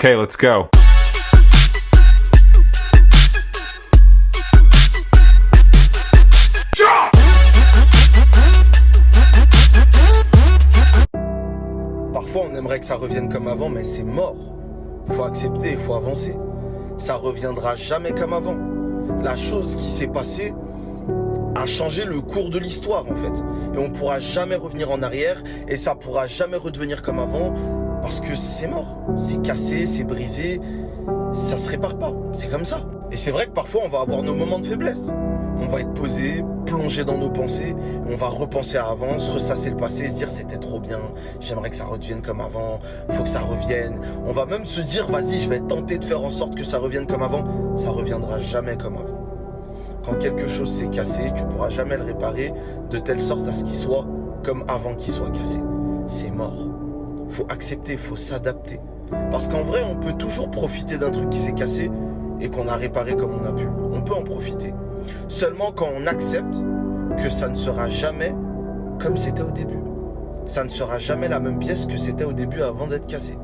Okay, let's go. Parfois, on aimerait que ça revienne comme avant, mais c'est mort. Faut accepter, faut avancer. Ça reviendra jamais comme avant. La chose qui s'est passée a changé le cours de l'histoire, en fait. Et on pourra jamais revenir en arrière, et ça pourra jamais redevenir comme avant, parce que c'est mort. C'est cassé, c'est brisé, ça se répare pas. C'est comme ça. Et c'est vrai que parfois, on va avoir nos moments de faiblesse. On va être posé, plongé dans nos pensées, on va repenser à avant, se ressasser le passé, se dire c'était trop bien, j'aimerais que ça redevienne comme avant, faut que ça revienne. On va même se dire vas-y, je vais tenter de faire en sorte que ça revienne comme avant. Ça reviendra jamais comme avant. Quand quelque chose s'est cassé, tu pourras jamais le réparer de telle sorte à ce qu'il soit comme avant qu'il soit cassé. C'est mort. Faut accepter, faut s'adapter. Parce qu'en vrai, on peut toujours profiter d'un truc qui s'est cassé et qu'on a réparé comme on a pu. On peut en profiter. Seulement quand on accepte que ça ne sera jamais comme c'était au début. Ça ne sera jamais la même pièce que c'était au début avant d'être cassé.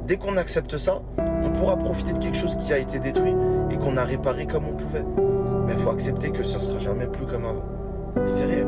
Dès qu'on accepte ça, on pourra profiter de quelque chose qui a été détruit et qu'on a réparé comme on pouvait. Mais il faut accepter que ça ne sera jamais plus comme avant. Et c'est réel.